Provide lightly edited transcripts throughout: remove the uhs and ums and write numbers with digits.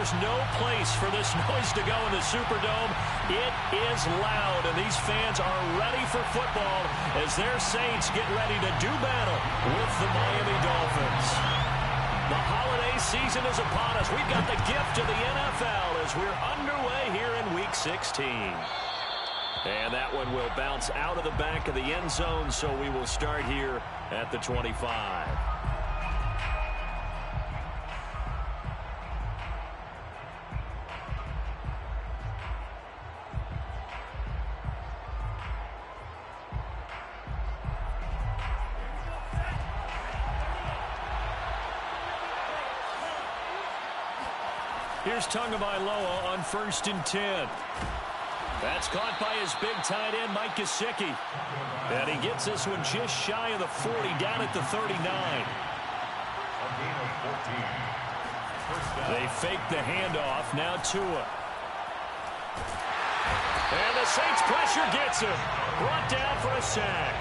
there's no place for this noise to go in the Superdome. It is loud, and these fans are ready for football as their Saints get ready to do battle with the Miami Dolphins. The holiday season is upon us. We've got the gift of the NFL as we're underway here in Week 16. And that one will bounce out of the back of the end zone, so we will start here at the 25. Here's Tagovailoa on 1st and 10. That's caught by his big tight end, Mike Gesicki. And he gets this one just shy of the 40, down at the 39. They fake the handoff. Now Tua. And the Saints pressure gets him. Brought down for a sack.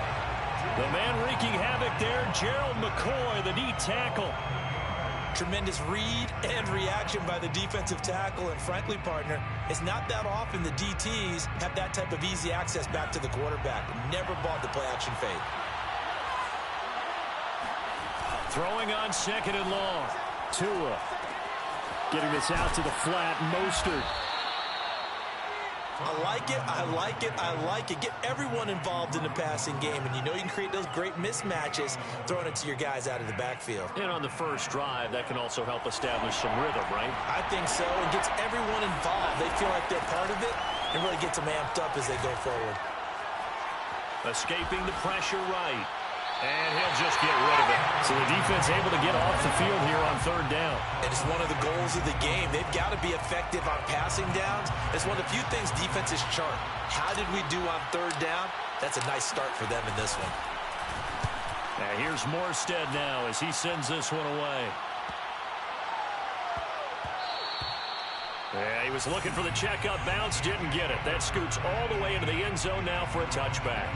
The man wreaking havoc there, Gerald McCoy, the D tackle. Tremendous read and reaction by the defensive tackle, and frankly, partner, it's not that often the DTs have that type of easy access back to the quarterback. Never bought the play-action fake. Throwing on 2nd and long. Tua getting this out to the flat. Mostert. I like it, I like it, I like it. Get everyone involved in the passing game, and you know you can create those great mismatches throwing it to your guys out of the backfield. And on the first drive, that can also help establish some rhythm, right? I think so. It gets everyone involved. They feel like they're part of it and really gets them amped up as they go forward. Escaping the pressure right. And he'll just get rid of it. So the defense able to get off the field here on 3rd down. And it's one of the goals of the game. They've got to be effective on passing downs. It's one of the few things defenses chart. How did we do on 3rd down? That's a nice start for them in this one. Now here's Morstead now as he sends this one away. Yeah, he was looking for the checkup bounce, didn't get it. That scoots all the way into the end zone now for a touchback.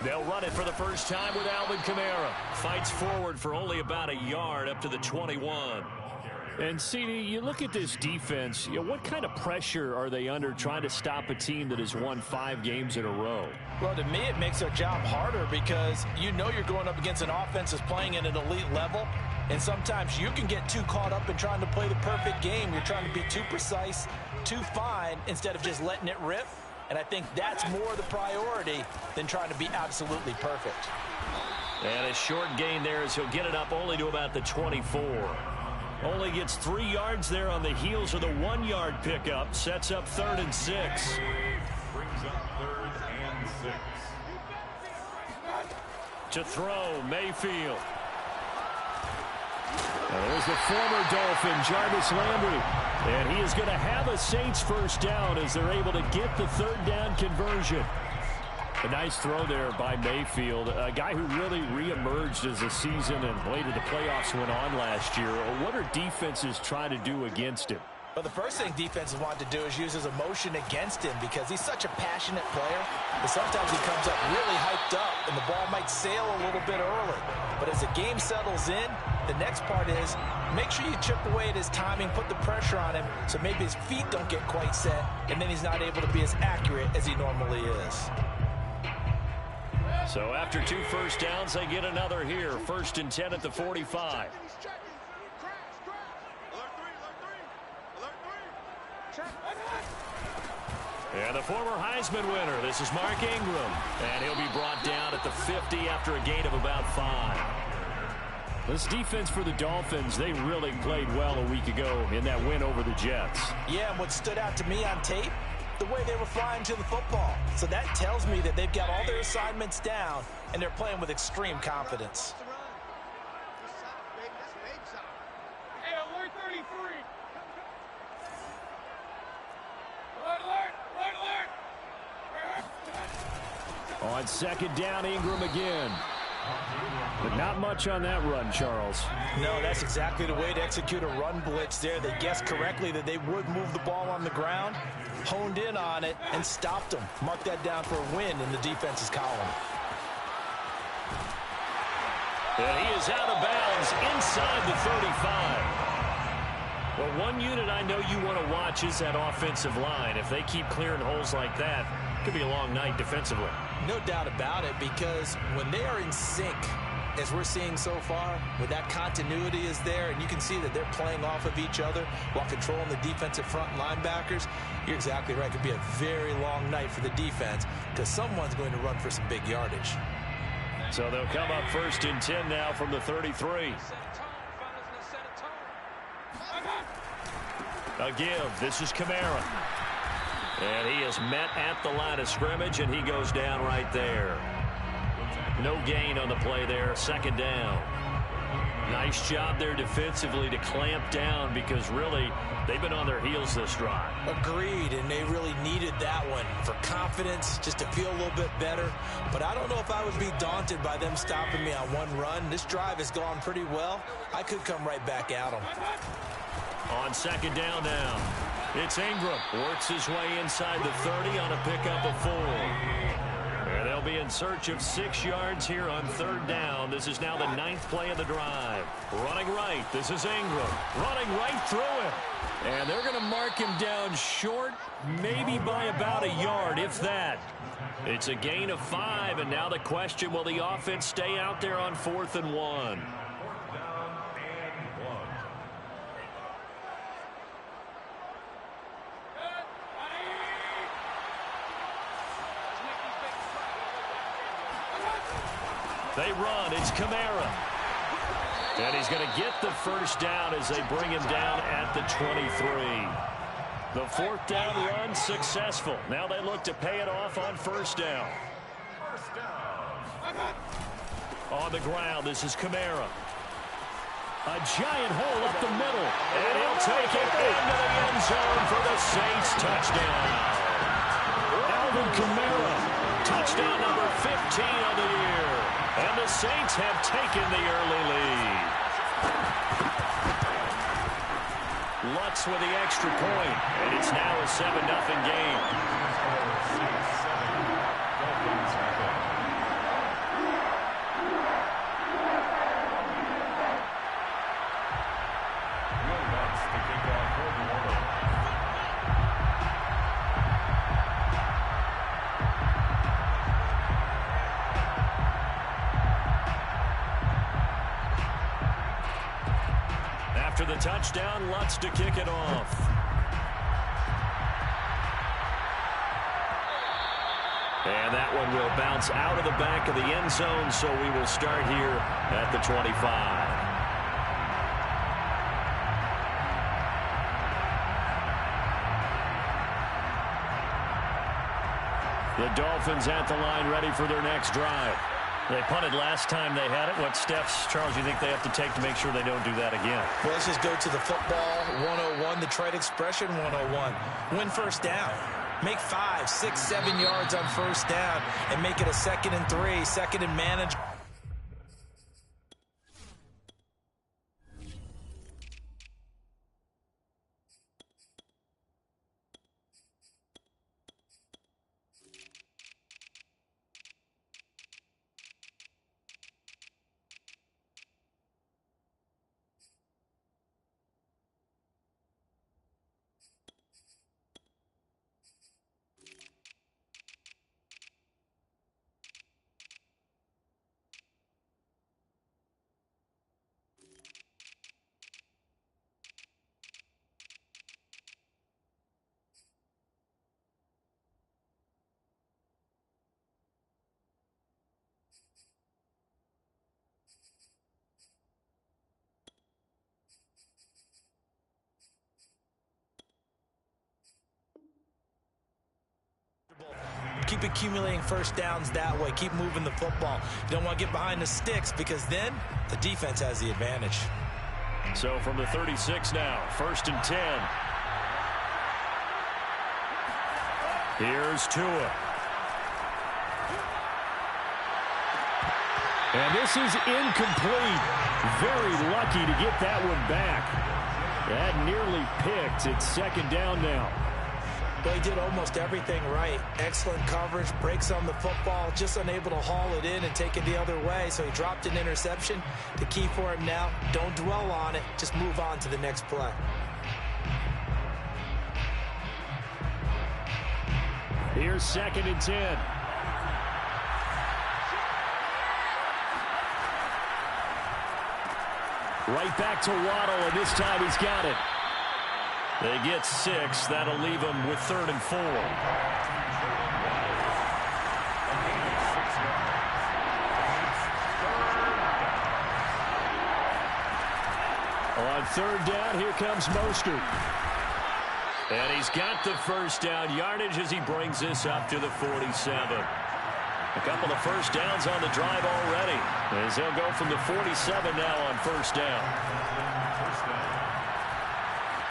They'll run it for the first time with Alvin Kamara. Fights forward for only about a yard up to the 21. And, CD, you look at this defense, what kind of pressure are they under trying to stop a team that has won 5 games in a row? Well, to me, it makes their job harder because you know you're going up against an offense that's playing at an elite level. And sometimes you can get too caught up in trying to play the perfect game. You're trying to be too precise, too fine, instead of just letting it rip. And I think that's more the priority than trying to be absolutely perfect. And a short gain there as he'll get it up only to about the 24. Only gets 3 yards there on the heels of the 1-yard pickup. Sets up 3rd and 6. Brings up 3rd and 6. To throw, Mayfield. And there's the former Dolphin, Jarvis Landry. And he is going to have a Saints first down as they're able to get the 3rd down conversion. A nice throw there by Mayfield, a guy who really reemerged as the season and later the playoffs went on last year. What are defenses trying to do against him? Well, the first thing defenses want to do is use his emotion against him because he's such a passionate player that sometimes he comes up really hyped up and the ball might sail a little bit early. But as the game settles in, the next part is make sure you chip away at his timing, put the pressure on him so maybe his feet don't get quite set and then he's not able to be as accurate as he normally is. So after 2 first downs, they get another here. 1st and 10 at the 45. And the former Heisman winner, this is Mark Ingram. And he'll be brought down at the 50 after a gain of about 5. This defense for the Dolphins, they really played well a week ago in that win over the Jets. Yeah, and what stood out to me on tape, the way they were flying to the football. So that tells me that they've got all their assignments down, and they're playing with extreme confidence. On 2nd down, Ingram again. But not much on that run, Charles. No, that's exactly the way to execute a run blitz there. They guessed correctly that they would move the ball on the ground, honed in on it, and stopped them. Mark that down for a win in the defense's column. And he is out of bounds inside the 35. Well, one unit I know you want to watch is that offensive line. If they keep clearing holes like that, it could be a long night defensively. No doubt about it, because when they are in sync, as we're seeing so far, where that continuity is there, and you can see that they're playing off of each other while controlling the defensive front linebackers, you're exactly right. It could be a very long night for the defense because someone's going to run for some big yardage. So they'll come up 1st and 10 now from the 33. A give. This is Kamara. And he is met at the line of scrimmage, and he goes down right there. No gain on the play there. 2nd down. Nice job there defensively to clamp down because really they've been on their heels this drive. Agreed, and they really needed that one for confidence, just to feel a little bit better. But I don't know if I would be daunted by them stopping me on one run. This drive has gone pretty well. I could come right back at them. On 2nd down now, it's Ingram. Works his way inside the 30 on a pickup of 4. And they'll be in search of 6 yards here on 3rd down. This is now the 9th play of the drive. Running right. This is Ingram. Running right through him. And they're going to mark him down short, maybe by about a yard, if that. It's a gain of 5, and now the question, will the offense stay out there on 4th and 1? They run. It's Kamara. And he's going to get the 1st down as they bring him down at the 23. The 4th down run successful. Now they look to pay it off on 1st down. On the ground, this is Kamara. A giant hole up the middle. And he'll take it into the end zone for the Saints touchdown. Alvin Kamara, touchdown number 15 of the year. And the Saints have taken the early lead. Lutz with the extra point, and it's now a 7-0 game. After the touchdown, Lutz to kick it off. And that one will bounce out of the back of the end zone, so we will start here at the 25. The Dolphins at the line ready for their next drive. They punted last time they had it. What steps, Charles, you think they have to take to make sure they don't do that again? Well, let's just go to the football 101, the trade expression 101. Win 1st down. Make 5, 6, 7 yards on 1st down and make it a 2nd and 3, 2nd and manage. Keep accumulating 1st downs that way. Keep moving the football. You don't want to get behind the sticks because then the defense has the advantage. So from the 36 now, 1st and 10. Here's Tua. And this is incomplete. Very lucky to get that one back. That nearly picked. It's second down now. Well, he did almost everything right. Excellent coverage, breaks on the football, just unable to haul it in and take it the other way. So he dropped an interception. The key for him now, don't dwell on it. Just move on to the next play. Here's 2nd and 10. Right back to Waddle, and this time he's got it. They get 6. That'll leave them with 3rd and 4. On 3rd down, here comes Mostert. And he's got the first down yardage as he brings this up to the 47. A couple of first downs on the drive already, as he'll go from the 47 now on 1st down.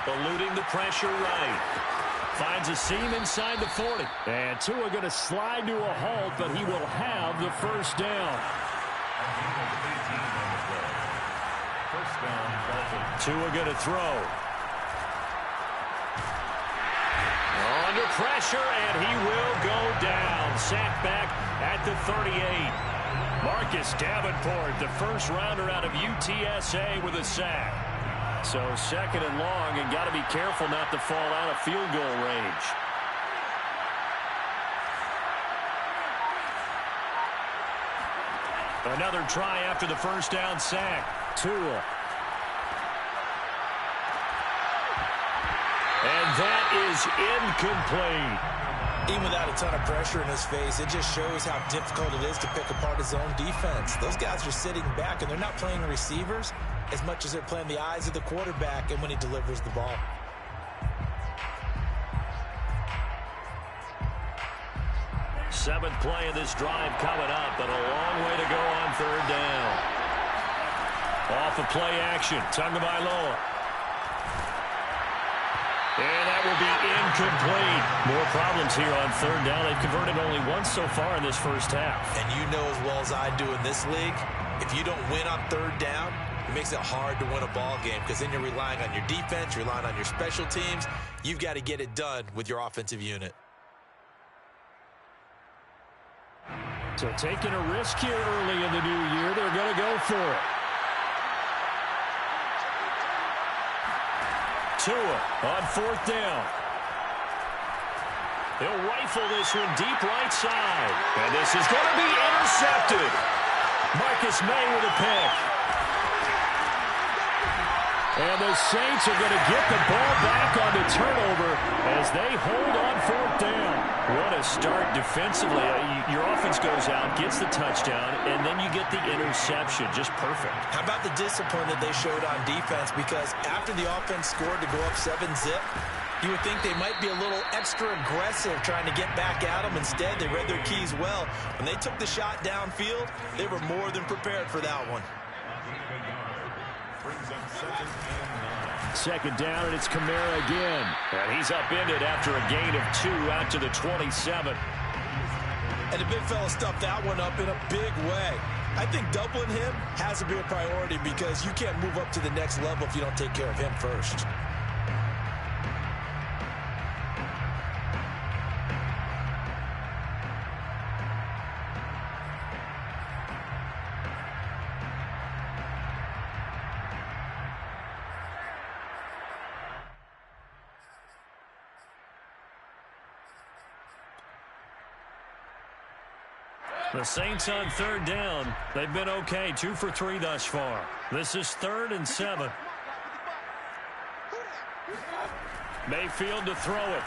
Eluding the pressure right. Finds a seam inside the 40. And Tua going to slide to a halt, but he will have the first down. Tua going to throw. Under pressure, and he will go down. Sacked back at the 38. Marcus Davenport, the first rounder out of UTSA with a sack. So 2nd and long, and got to be careful not to fall out of field goal range. Another try after the first down sack. Tua. And that is incomplete. Even without a ton of pressure in his face, it just shows how difficult it is to pick apart his own defense. Those guys are sitting back, and they're not playing receivers as much as they're playing the eyes of the quarterback and when he delivers the ball. Seventh play of this drive coming up, but a long way to go on 3rd down. Off of play action, Tagovailoa. And that will be incomplete. More problems here on 3rd down. They've converted only once so far in this first half. And you know as well as I do in this league, if you don't win on 3rd down, it makes it hard to win a ball game because then you're relying on your defense, you're relying on your special teams. You've got to get it done with your offensive unit. So taking a risk here early in the new year, they're going to go for it. Tua on 4th down. He'll rifle this one deep right side. And this is going to be intercepted. Marcus May with a pick. And the Saints are going to get the ball back on the turnover as they hold on 4th down. What a start defensively. Your offense goes out, gets the touchdown, and then you get the interception. Just perfect. How about the discipline that they showed on defense? Because after the offense scored to go up 7-zip, you would think they might be a little extra aggressive trying to get back at them. Instead, they read their keys well. When they took the shot downfield, they were more than prepared for that one. 2nd down, and it's Kamara again. And he's upended after a gain of 2 out to the 27. And the big fella stuffed that one up in a big way. I think doubling him has to be a priority because you can't move up to the next level if you don't take care of him first. The Saints on 3rd down. They've been okay. 2 for 3 thus far. This is 3rd and 7. Mayfield to throw it.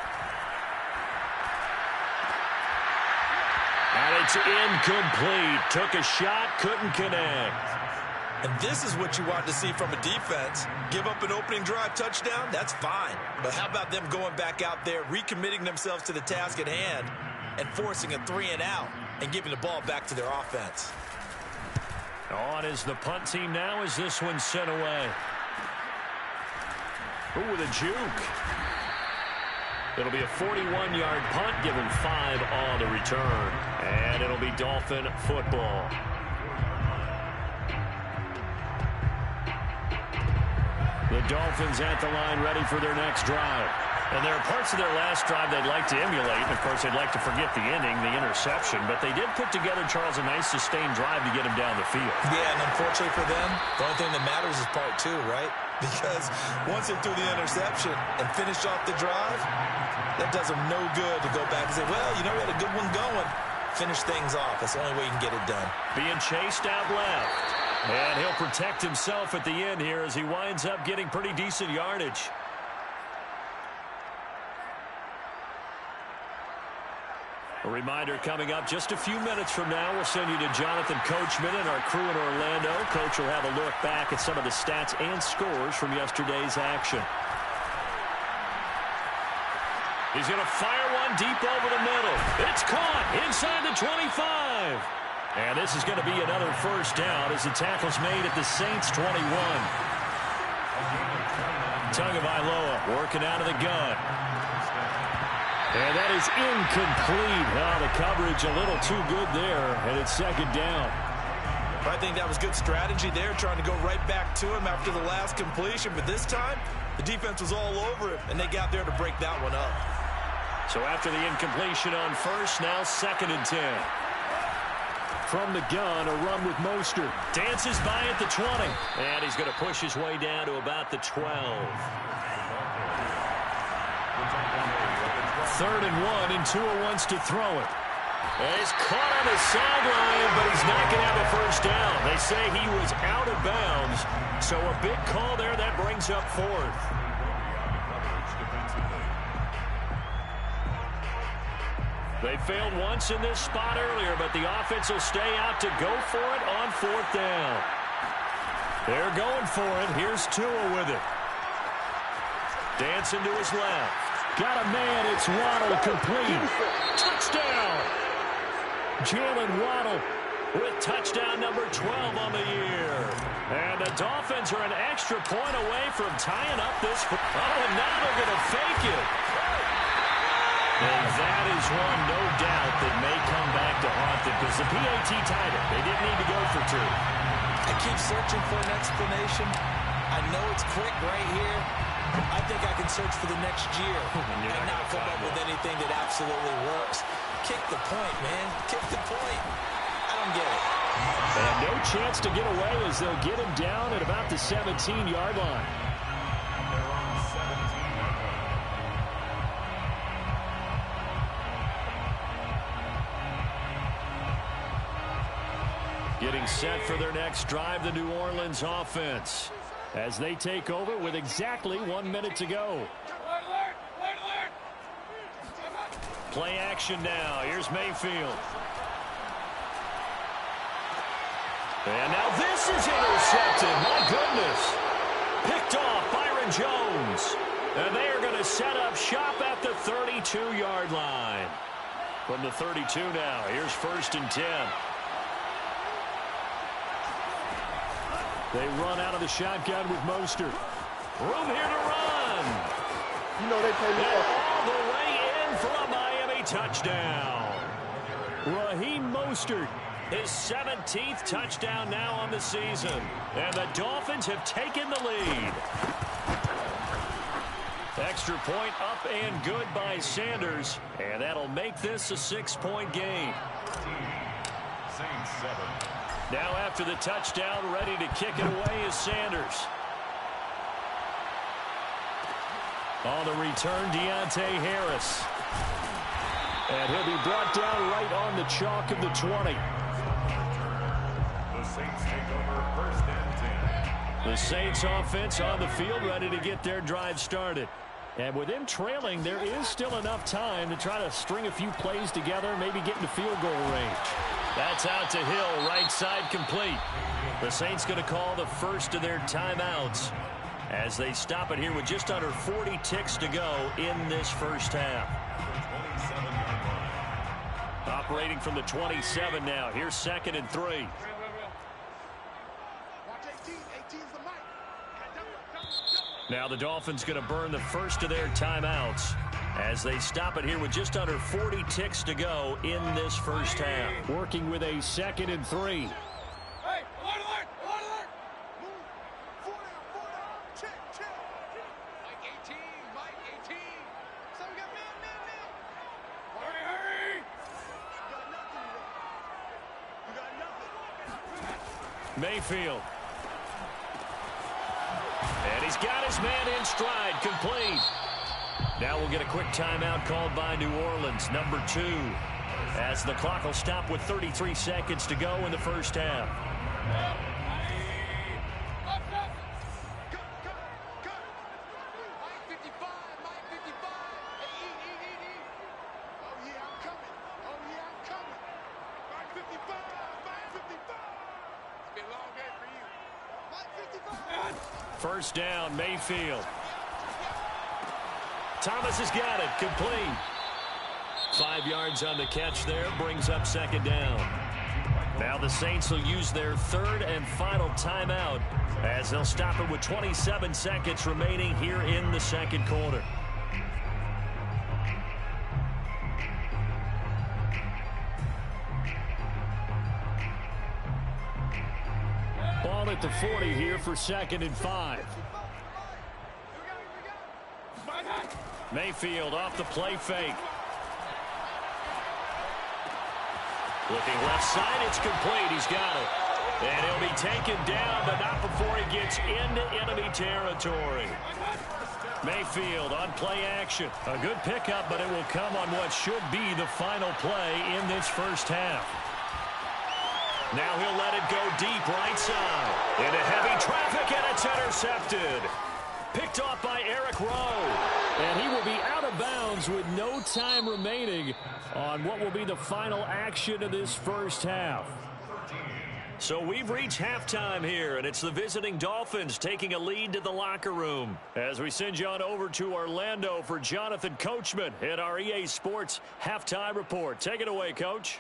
And it's incomplete. Took a shot, couldn't connect. And this is what you want to see from a defense. Give up an opening drive touchdown, that's fine. But how about them going back out there, recommitting themselves to the task at hand, and forcing a 3-and-out and giving the ball back to their offense. On is the punt team now as this one's sent away. Ooh, with a juke. It'll be a 41-yard punt, given 5 on the return. And it'll be Dolphin football. The Dolphins at the line ready for their next drive. And there are parts of their last drive they'd like to emulate. And, of course, they'd like to forget the ending, the interception. But they did put together, Charles, a nice sustained drive to get him down the field. Yeah, and unfortunately for them, the only thing that matters is part two, right? Because once they threw the interception and finished off the drive, that does them no good to go back and say, well, you know, we had a good one going. Finish things off. That's the only way you can get it done. Being chased out left. And he'll protect himself at the end here as he winds up getting pretty decent yardage. A reminder coming up just a few minutes from now. We'll send you to Jonathan Coachman and our crew in Orlando. Coach will have a look back at some of the stats and scores from yesterday's action. He's going to fire one deep over the middle. It's caught inside the 25. And this is going to be another first down as the tackle's made at the Saints 21. Tagovailoa working out of the gun. And that is incomplete. Oh, the coverage a little too good there, and it's second down. I think that was good strategy there, trying to go right back to him after the last completion. But this time, the defense was all over it, and they got there to break that one up. So after the incompletion on first, now 2nd and 10. From the gun, a run with Mostert. Dances by at the 20. And he's going to push his way down to about the 12. 3rd and 1, and Tua wants to throw it. And he's caught on the sideline, but he's not going to have a first down. They say he was out of bounds. So a big call there. That brings up 4th. They failed once in this spot earlier, but the offense will stay out to go for it on 4th down. They're going for it. Here's Tua with it. Dancing to his left. Got a man. It's Waddle complete. Touchdown. Jalen Waddle with touchdown number 12 on the year. And the Dolphins are an extra point away from tying up this. Oh, and now they're going to fake it. And that is one, no doubt, that may come back to haunt them because the PAT tied it. They didn't need to go for 2. I keep searching for an explanation. I know it's quick right here. I think I can search for the next year and not come up with anything that absolutely works. Kick the point, man. Kick the point. I don't get it. And no chance to get away as they'll get him down at about the 17-yard line. Getting set for their next drive, the New Orleans offense, as they take over with exactly 1 minute to go. Play action now. Here's Mayfield. And now this is intercepted. My goodness. Picked off Byron Jones. And they are going to set up shop at the 32-yard line. From the 32 now, here's 1st and 10. They run out of the shotgun with Mostert. Room here to run. You know they play all the way in for a Miami touchdown. Raheem Mostert, his 17th touchdown now on the season. And the Dolphins have taken the lead. Extra point up and good by Sanders. And that'll make this a 6-point game. Saints 7. Now after the touchdown, ready to kick it away is Sanders. On the return, Deontay Harris. And he'll be brought down right on the chalk of the 20. The Saints take over 1st and 10. The Saints offense on the field ready to get their drive started. And with them trailing, there is still enough time to try to string a few plays together, maybe get into field goal range. That's out to Hill, right side complete. The Saints going to call the first of their timeouts as they stop it here with just under 40 ticks to go in this first half. Operating from the 27 now. Here's 2nd and 3. Now the Dolphins going to burn the first of their timeouts as they stop it here with just under 40 ticks to go in this first half. Working with a 2nd and 3. Hey, alert, alert, alert. Move. 40, check. Mayfield. And he's got his man in stride, complete. Now we'll get a quick timeout called by New Orleans, number 2, as the clock will stop with 33 seconds to go in the first half. First down, Mayfield. Thomas has got it, complete. 5 yards on the catch there, brings up second down. Now the Saints will use their third and final timeout as they'll stop it with 27 seconds remaining here in the second quarter. Ball at the 40 here for 2nd and 5. Mayfield off the play fake. Looking left side, it's complete. He's got it. And he'll be taken down, but not before he gets into enemy territory. Mayfield on play action. A good pickup, but it will come on what should be the final play in this first half. Now he'll let it go deep right side. Into heavy traffic, and it's intercepted. Picked off by Eric Rowe. And he will be out of bounds with no time remaining on what will be the final action of this first half. So we've reached halftime here, and it's the visiting Dolphins taking a lead to the locker room. As we send you on over to Orlando for Jonathan Coachman at our EA Sports Halftime Report. Take it away, Coach.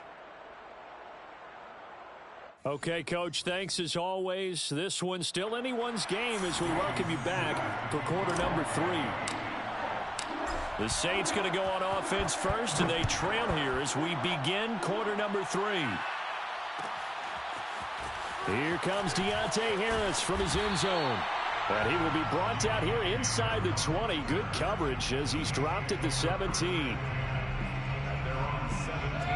Okay, Coach, thanks as always. This one's still anyone's game as we welcome you back for quarter number 3. The Saints going to go on offense first, and they trail here as we begin quarter number 3. Here comes Deontay Harris from his end zone. And he will be brought down here inside the 20. Good coverage as he's dropped at the 17.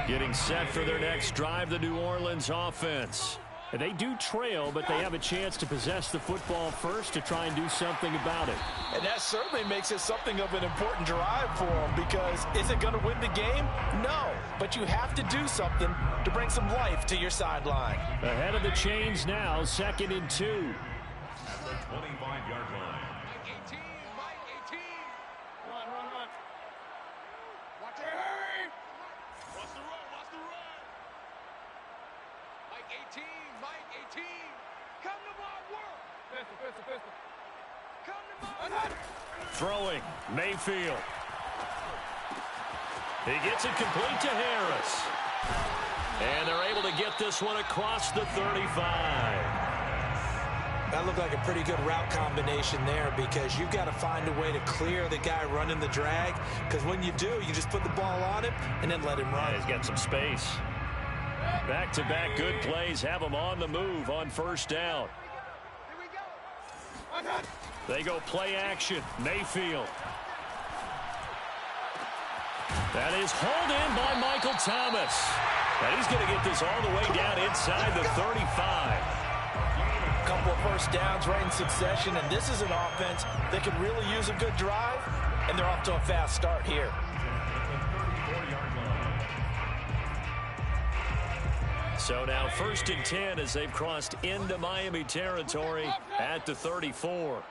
Getting set for their next drive, the New Orleans offense. And they do trail, but they have a chance to possess the football first to try and do something about it. And that certainly makes it something of an important drive for them, because is it going to win the game? No, but you have to do something to bring some life to your sideline. Ahead of the chains now, 2nd and 2. At the 25-yard line. Mike 18, Mike 18. Run. Watch it, hurry. Watch the run. Mike 18, Mike 18. Come to my work. Pistol. Come to my work. Throwing, Mayfield. He gets it complete to Harris. And they're able to get this one across the 35. That looked like a pretty good route combination there, because you've got to find a way to clear the guy running the drag, because when you do, you just put the ball on him and then let him run. Yeah, he's got some space. Back-to-back good plays have him on the move on first down. Here we go. They go play action. Mayfield. That is hauled in by Michael Thomas. And he's going to get this all the way down inside the 35. A couple of first downs right in succession, and this is an offense that could really use a good drive, and they're off to a fast start here. So now 1st and 10 as they've crossed into Miami territory at the 34.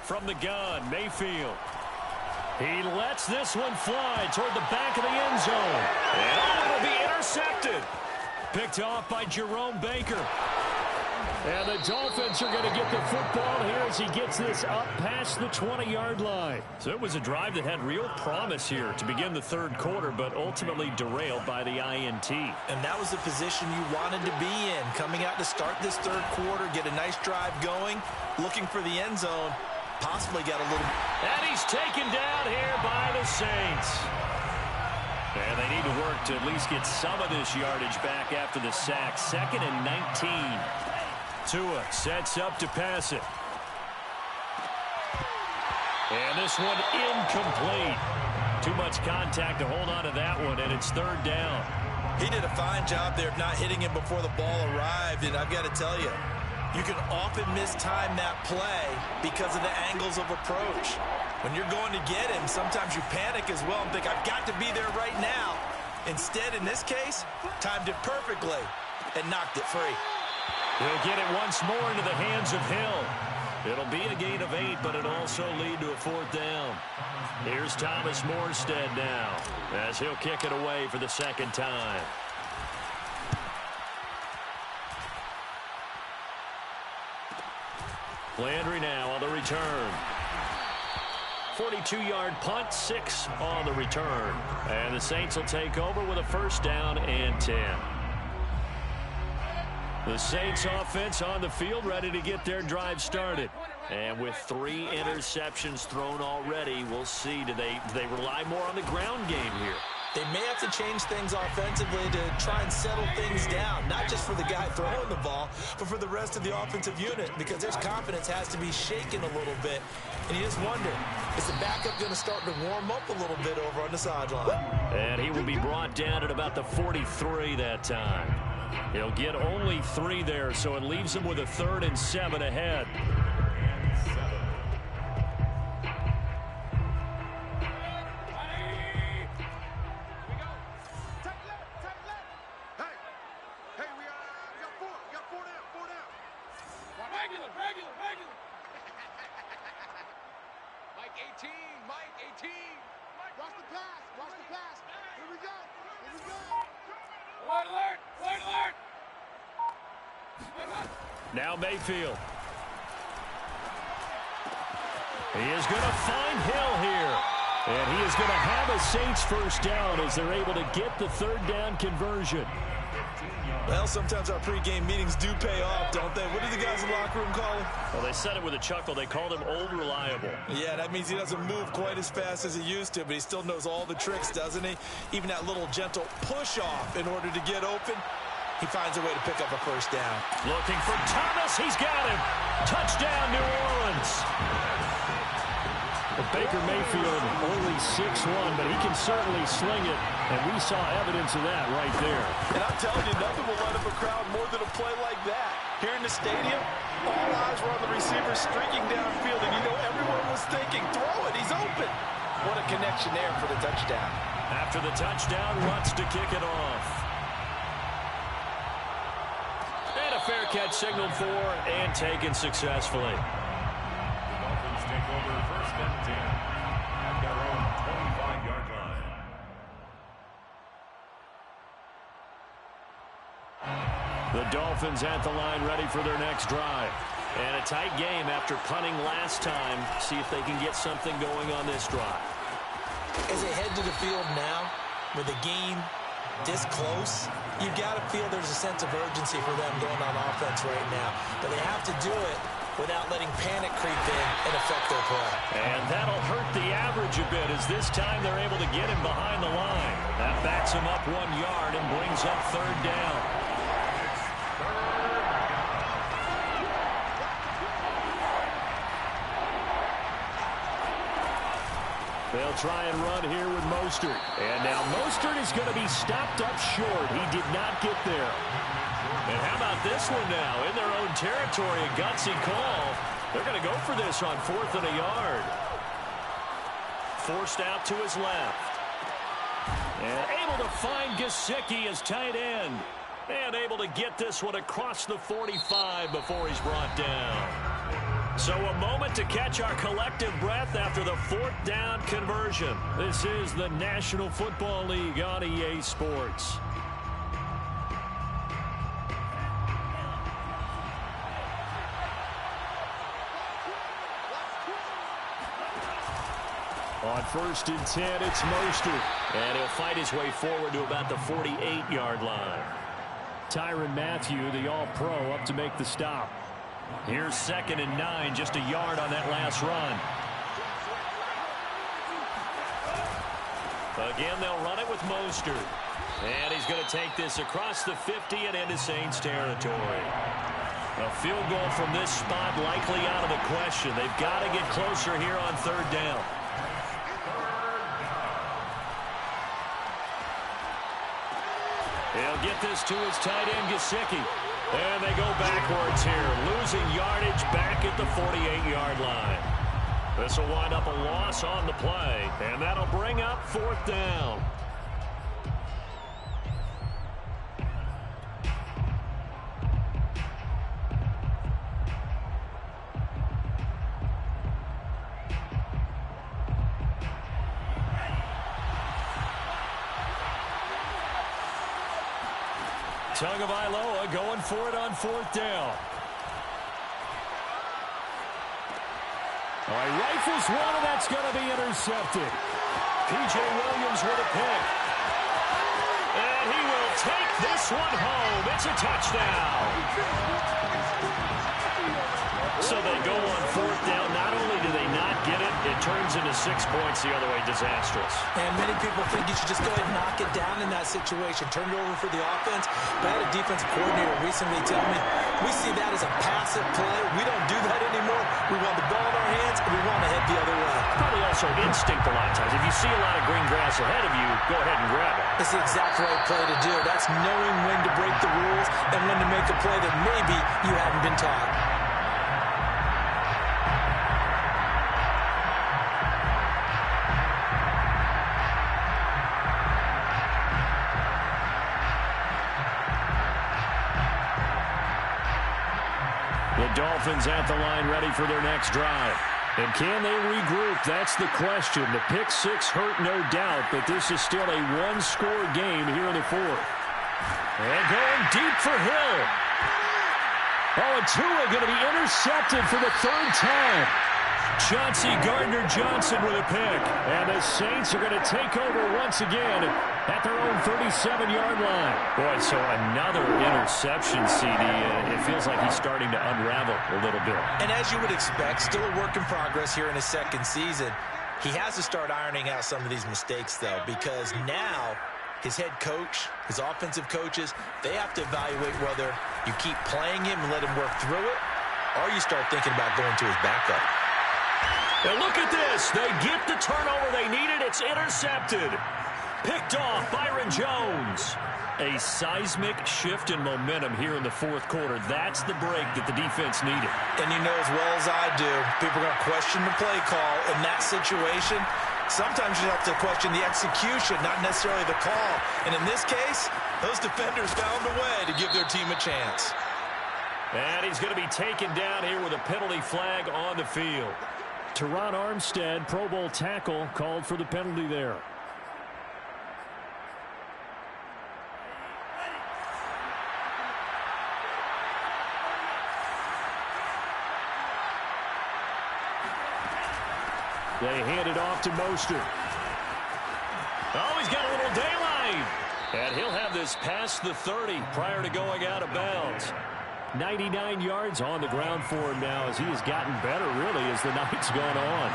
From the gun, Mayfield. He lets this one fly toward the back of the end zone. And it'll be intercepted. Picked off by Jerome Baker. And the Dolphins are going to get the football here as he gets this up past the 20-yard line. So it was a drive that had real promise here to begin the 3rd quarter, but ultimately derailed by the INT. And that was the position you wanted to be in, coming out to start this 3rd quarter, get a nice drive going, looking for the end zone, possibly got a little... And he's taken down here by the Saints. And they need to work to at least get some of this yardage back after the sack. 2nd and 19. Tua sets up to pass it. And this one incomplete. Too much contact to hold on to that one, and it's third down. He did a fine job there of not hitting him before the ball arrived, and I've got to tell you, you can often mistime that play because of the angles of approach. When you're going to get him, sometimes you panic as well and think, I've got to be there right now. Instead, in this case, timed it perfectly and knocked it free. He'll get it once more into the hands of Hill. It'll be a gain of 8, but it'll also lead to a fourth down. Here's Thomas Morstead now as he'll kick it away for the second time. Landry now on the return. 42-yard punt, 6 on the return. And the Saints will take over with a first down and 10. The Saints offense on the field ready to get their drive started. And with 3 interceptions thrown already, we'll see. Do they rely more on the ground game here? They may have to change things offensively to try and settle things down, not just for the guy throwing the ball, but for the rest of the offensive unit, because their confidence has to be shaken a little bit. And you just wonder, is the backup going to start to warm up a little bit over on the sideline? And he will be brought down at about the 43 that time. He'll get only 3 there, so it leaves him with a 3rd and 7 ahead. Now Mayfield. He is going to find Hill here. And he is going to have a Saints first down as they're able to get the 3rd down conversion. Well, sometimes our pregame meetings do pay off, don't they? What do the guys in the locker room call him? Well, they said it with a chuckle. They called him Old Reliable. Yeah, that means he doesn't move quite as fast as he used to, but he still knows all the tricks, doesn't he? Even that little gentle push-off in order to get open. He finds a way to pick up a first down. Looking for Thomas. He's got him. Touchdown, New Orleans. But Baker Mayfield only 6'1", but he can certainly sling it, and we saw evidence of that right there. And I'm telling you, nothing will light up a crowd more than a play like that. Here in the stadium, all eyes were on the receiver streaking downfield, and you know everyone was thinking, throw it, he's open. What a connection there for the touchdown. After the touchdown, Lutz to kick it off. And a fair catch signaled for and taken successfully. Dolphins take over first and 10 at their own 25-yard line. The Dolphins at the line ready for their next drive. And a tight game after punting last time. See if they can get something going on this drive. As they head to the field now, with the game this close, you've got to feel there's a sense of urgency for them going on offense right now. But they have to do it without letting panic creep in and affect their play. And that'll hurt the average a bit as this time they're able to get him behind the line. That backs him up 1 yard and brings up 3rd down. They'll try and run here with Mostert. And now Mostert is going to be stopped up short. He did not get there. And how about this one now? In their own territory, a gutsy call. They're going to go for this on 4th and a yard. Forced out to his left. And able to find Gesicki as tight end. And able to get this one across the 45 before he's brought down. So a moment to catch our collective breath after the 4th down conversion. This is the National Football League on EA Sports. On 1st and 10, it's Mostert. And he'll fight his way forward to about the 48-yard line. Tyrann Mathieu, the All-Pro, up to make the stop. Here's 2nd and 9, just a yard on that last run. Again, they'll run it with Mostert. And he's going to take this across the 50 and into Saints territory. A field goal from this spot likely out of the question. They've got to get closer here on 3rd down. He'll get this to his tight end, Gesicki. And they go backwards here, losing yardage back at the 48-yard line. This will wind up a loss on the play, and that'll bring up 4th down. Tagovailoa going for it on 4th down. All right, rifles one, and that's going to be intercepted. P.J. Williams with a pick. And he will take this one home. It's a touchdown. So they go on 4th down. Not only do they not get it, it turns into 6 points the other way. Disastrous. And many people think you should just go ahead and knock it down in that situation. Turn it over for the offense. But I had a defensive coordinator recently tell me, we see that as a passive play. We don't do that anymore. We want the ball in our hands, and we want to head the other way. Probably also instinct a lot of times. If you see a lot of green grass ahead of you, go ahead and grab it. It's the exact right play to do. That's knowing when to break the rules and when to make a play that maybe you haven't been taught. The Dolphins at the line ready for their next drive. And can they regroup? That's the question. The pick 6 hurt, no doubt, but this is still a one-score game here in the 4th. And going deep for Hill. Oh, and Tua going to be intercepted for the 3rd time. Chauncey Gardner-Johnson with a pick. And the Saints are going to take over once again at their own 37-yard line. Boy, so another interception, CD. It feels like he's starting to unravel a little bit. And as you would expect, still a work in progress here in his 2nd season. He has to start ironing out some of these mistakes, though, because now his head coach, his offensive coaches, they have to evaluate whether you keep playing him and let him work through it, or you start thinking about going to his backup. And look at this. They get the turnover they needed. It's intercepted. Picked off Byron Jones. A seismic shift in momentum here in the 4th quarter. That's the break that the defense needed. And you know as well as I do, people are going to question the play call in that situation. Sometimes you have to question the execution, not necessarily the call. And in this case, those defenders found a way to give their team a chance. And he's going to be taken down here with a penalty flag on the field. Teron Armstead, Pro Bowl tackle, called for the penalty there. They hand it off to Mostert. Oh, he's got a little daylight. And he'll have this past the 30 prior to going out of bounds. 99 yards on the ground for him now as he has gotten better, really, as the night's gone on.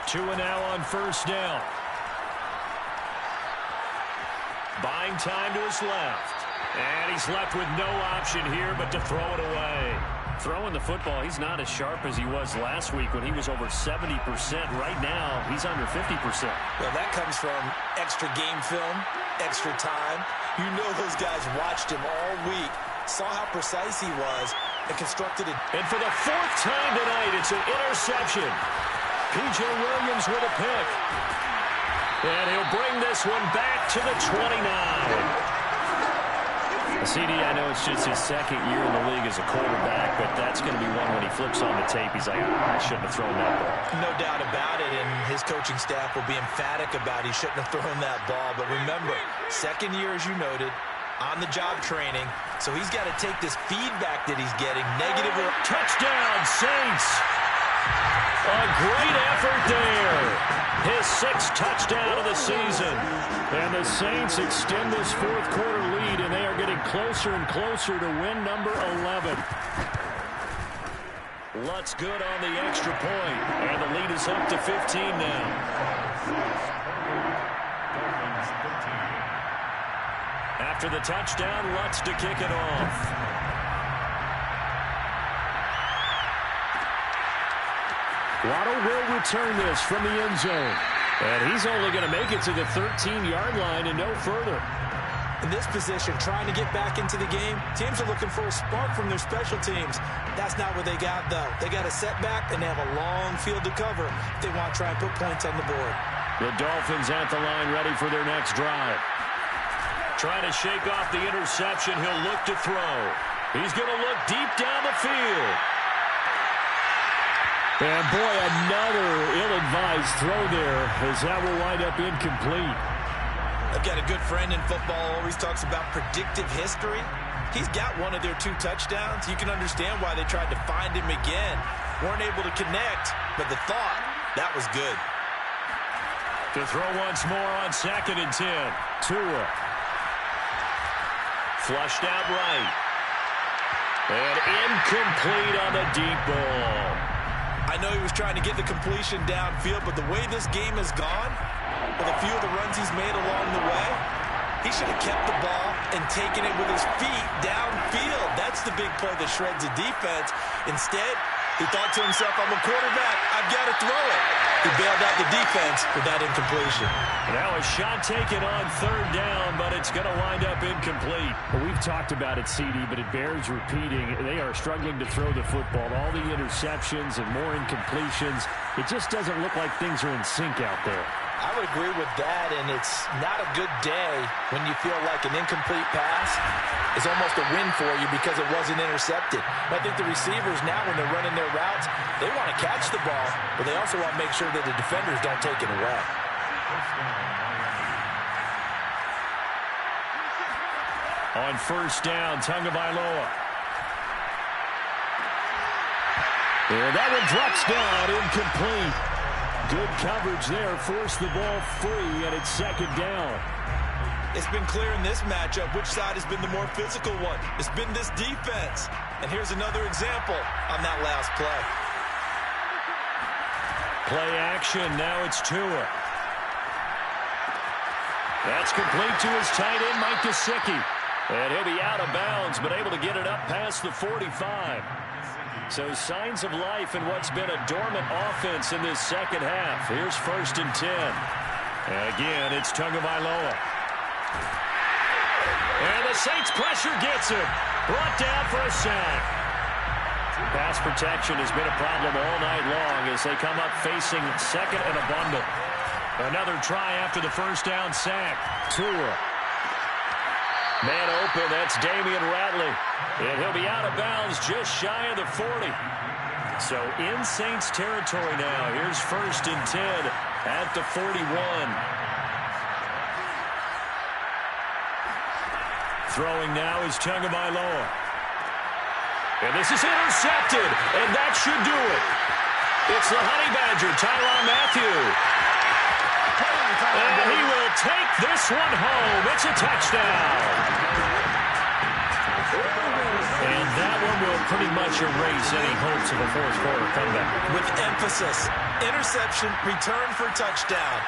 Tua now on 1st down. Buying time to his left. And he's left with no option here but to throw it away. Throwing the football, he's not as sharp as he was last week when he was over 70%. Right now, he's under 50%. Well, that comes from extra game film, extra time. You know those guys watched him all week, saw how precise he was, and constructed it. And for the 4th time tonight, it's an interception. P.J. Williams with a pick. And he'll bring this one back to the 29. CD, I know it's just his 2nd year in the league as a quarterback, but that's going to be one when he flips on the tape, he's like, I shouldn't have thrown that ball. No doubt about it, and his coaching staff will be emphatic about he shouldn't have thrown that ball. But remember, 2nd year, as you noted, on-the-job training, so he's got to take this feedback that he's getting, negative or... Touchdown, Saints! A great effort there. His 6th touchdown of the season. And the Saints extend this 4th quarter lead, and they are getting closer and closer to win number 11. Lutz good on the extra point, and the lead is up to 15 now. After the touchdown, Lutz to kick it off. Waddle will return this from the end zone. And he's only going to make it to the 13-yard line and no further. In this position, trying to get back into the game, teams are looking for a spark from their special teams. That's not what they got, though. They got a setback, and they have a long field to cover if they want to try and put points on the board. The Dolphins at the line ready for their next drive. Trying to shake off the interception. He'll look to throw. He's going to look deep down the field. And, boy, another ill-advised throw there as that will wind up incomplete. I've got a good friend in football, always talks about predictive history. He's got one of their 2 touchdowns. You can understand why they tried to find him again. Weren't able to connect, but the thought, that was good. To throw once more on 2nd and 10. Tua. Flushed out right. And incomplete on the deep ball. I know he was trying to get the completion downfield, but the way this game has gone, with a few of the runs he's made along the way, he should have kept the ball and taken it with his feet downfield. That's the big play that shreds the defense. Instead, he thought to himself, I'm a quarterback, I've got to throw it. He bailed out the defense with that incompletion. Now a shot taken on 3rd down, but it's going to wind up incomplete. Well, we've talked about it, CD, but it bears repeating. They are struggling to throw the football. All the interceptions and more incompletions. It just doesn't look like things are in sync out there. I would agree with that, and it's not a good day when you feel like an incomplete pass is almost a win for you because it wasn't intercepted. I think the receivers now, when they're running their routes, they want to catch the ball, but they also want to make sure that the defenders don't take it away. On 1st down, Tagovailoa. And that one drops down, incomplete. Good coverage there, forced the ball free, and it's 2nd down. It's been clear in this matchup which side has been the more physical one. It's been this defense. And here's another example on that last play. Play action, now it's Tua. That's complete to his tight end, Mike Gesicki. And he'll be out of bounds, but able to get it up past the 45. So signs of life in what's been a dormant offense in this 2nd half. Here's 1st and 10. And again, it's Tagovailoa. And the Saints pressure gets him. Brought down for a sack. Pass protection has been a problem all night long as they come up facing 2nd and a bundle. Another try after the 1st down sack. Tua. Man open, that's Damian Ratley. And he'll be out of bounds just shy of the 40. So in Saints territory now. Here's 1st and 10 at the 41. Throwing now is Tagovailoa. And this is intercepted, and that should do it. It's the Honey Badger, Tyrann Mathieu. And he will take this one home. It's a touchdown. And that one will pretty much erase any hopes of a 4th-quarter comeback. With emphasis, interception, return for touchdown.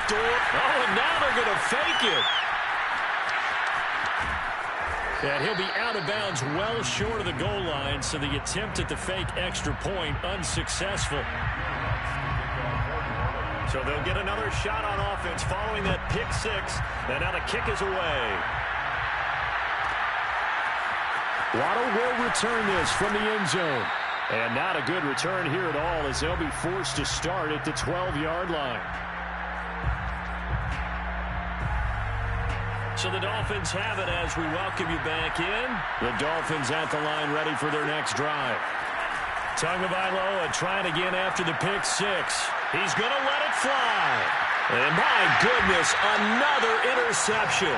Oh, and now they're going to fake it. And he'll be out of bounds well short of the goal line, so the attempt at the fake extra point unsuccessful. So they'll get another shot on offense following that pick 6. And now the kick is away. Waddle will return this from the end zone. And not a good return here at all as they'll be forced to start at the 12-yard line. So the Dolphins have it as we welcome you back in. The Dolphins at the line ready for their next drive. Tagovailoa trying again after the pick 6. He's going to let it fly. And my goodness, another interception.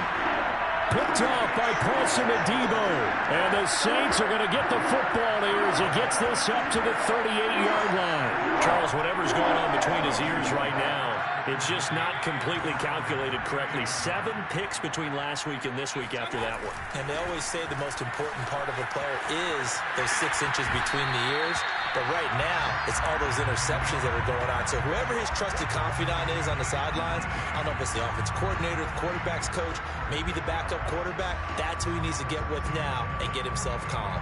Picked off by Paulson Adebo. And the Saints are going to get the football here as he gets this up to the 38-yard line. Charles, whatever's going on between his ears right now, it's just not completely calculated correctly. 7 picks between last week and this week after that one. And they always say the most important part of a player is those 6 inches between the ears. But right now, it's all those interceptions that are going on. So whoever his trusted confidant is on the sidelines, I don't know if it's the offensive coordinator, the quarterback's coach, maybe the backup quarterback, that's who he needs to get with now and get himself calm.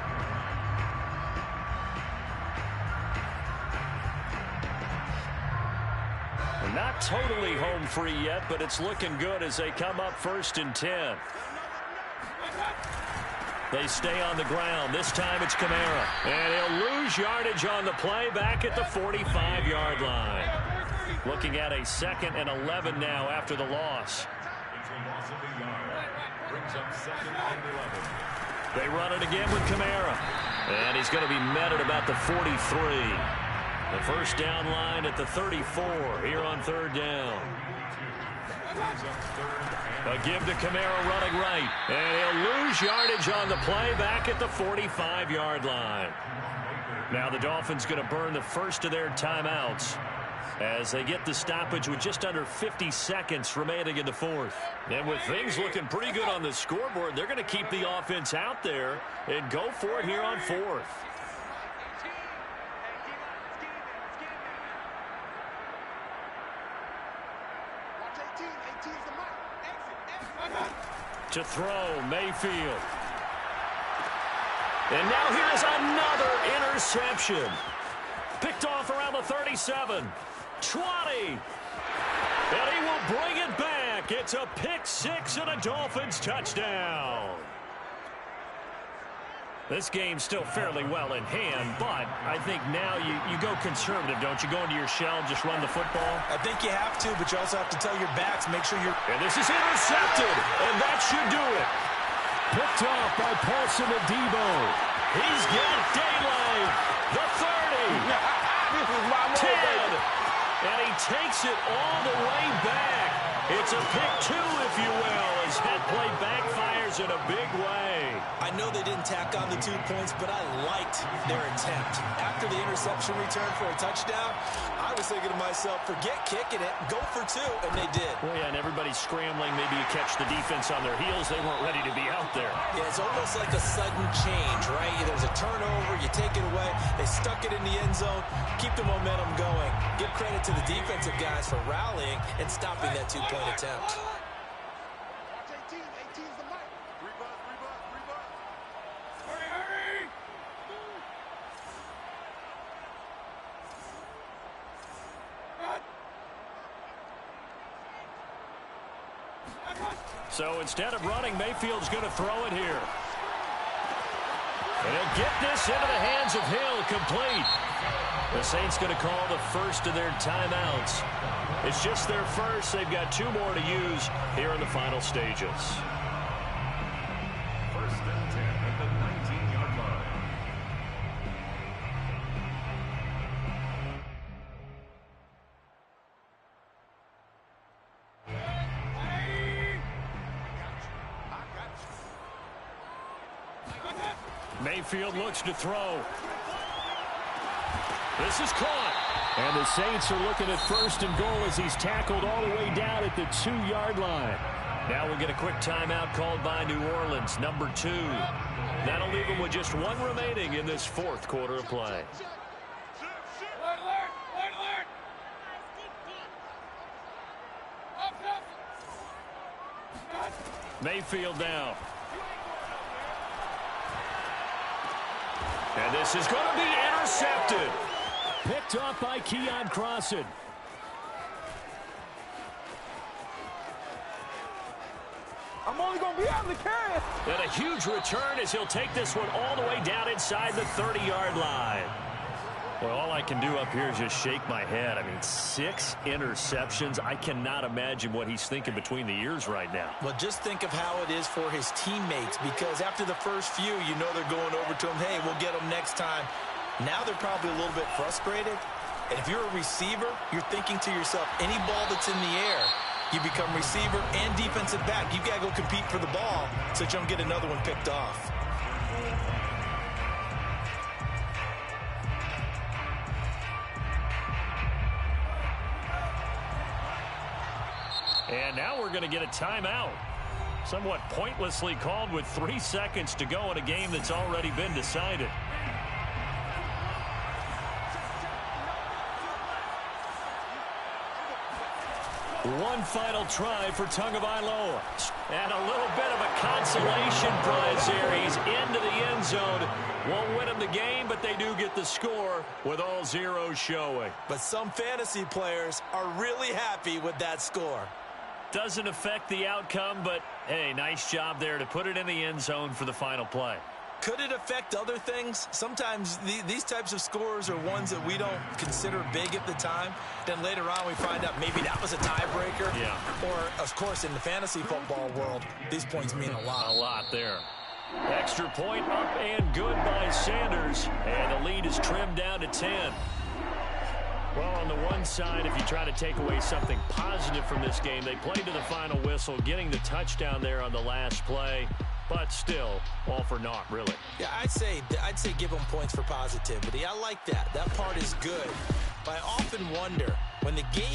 Not totally home free yet, but it's looking good as they come up 1st and 10. They stay on the ground. This time it's Kamara. And he'll lose yardage on the play back at the 45-yard line. Looking at a 2nd and 11 now after the loss. It's a loss of a yard. Brings up 2nd and 11. They run it again with Kamara. And he's going to be met at about the 43. The first down line at the 34 here on 3rd down. A give to Kamara running right. And he'll lose yardage on the play back at the 45-yard line. Now the Dolphins going to burn the first of their timeouts as they get the stoppage with just under 50 seconds remaining in the 4th. And with things looking pretty good on the scoreboard, they're going to keep the offense out there and go for it here on 4th. To throw, Mayfield. And now here's another interception. Picked off around the 37. 20. And he will bring it back. It's a pick-6 and a Dolphins touchdown. This game's still fairly well in hand, but I think now you go conservative, don't you? Go into your shell, just run the football. I think you have to, but you also have to tell your backs, make sure you're... And this is intercepted, and that should do it. Picked off by Paulson Adebo. He's got daylight. The 30. This is my 10. baby. And he takes it all the way back. It's a pick 2, if you will, as that play backfires in a big way. I know they didn't tack on the 2 points, but I liked their attempt. After the interception return for a touchdown, I was thinking to myself, forget kicking it, go for 2, and they did. Well, yeah, and everybody's scrambling. Maybe you catch the defense on their heels. They weren't ready to be out there. Yeah, it's almost like a sudden change, right? There's a turnover, you take it away, they stuck it in the end zone, keep the momentum going. Give credit to the defensive guys for rallying and stopping that 2-point attempt. So instead of running, Mayfield's going to throw it here. And he'll get this into the hands of Hill, complete. The Saints going to call the first of their timeouts. It's just their first. They've got 2 more to use here in the final stages. 1st and 10 at the 19-yard line. Mayfield looks to throw. This is caught. And the Saints are looking at 1st and goal as he's tackled all the way down at the 2-yard line. Now we'll get a quick timeout called by New Orleans, number 2. That'll leave them with just 1 remaining in this 4th quarter of play. Mayfield now. And this is going to be intercepted. Picked off by Keon Crossan. I'm only going to be able to carry it. And a huge return as he'll take this one all the way down inside the 30-yard line. Well, all I can do up here is just shake my head. I mean, 6 interceptions. I cannot imagine what he's thinking between the ears right now. Well, just think of how it is for his teammates, because after the first few, you know they're going over to him, hey, we'll get them next time. Now they're probably a little bit frustrated. And if you're a receiver, you're thinking to yourself, any ball that's in the air, you become receiver and defensive back. You've got to go compete for the ball so that you don't get another one picked off. And now we're going to get a timeout. Somewhat pointlessly called with 3 seconds to go in a game that's already been decided. One final try for Tagovailoa. And a little bit of a consolation prize here. He's into the end zone Won't win them the game, but they do get the score with all zeros showing. But some fantasy players are really happy with that score. Doesn't affect the outcome, but, hey, nice job there to put it in the end zone for the final play. Could it affect other things? Sometimes these types of scores are ones that we don't consider big at the time. Then later on we find out maybe that was a tiebreaker. Yeah. Or, of course, in the fantasy football world, these points mean a lot. A lot there. Extra point up and good by Sanders. And the lead is trimmed down to 10. Well, on the one side, if you try to take away something positive from this game, they played to the final whistle, getting the touchdown there on the last play. But still, all for naught, really. Yeah, I'd say give them points for positivity. I like that. That part is good. But I often wonder, when the game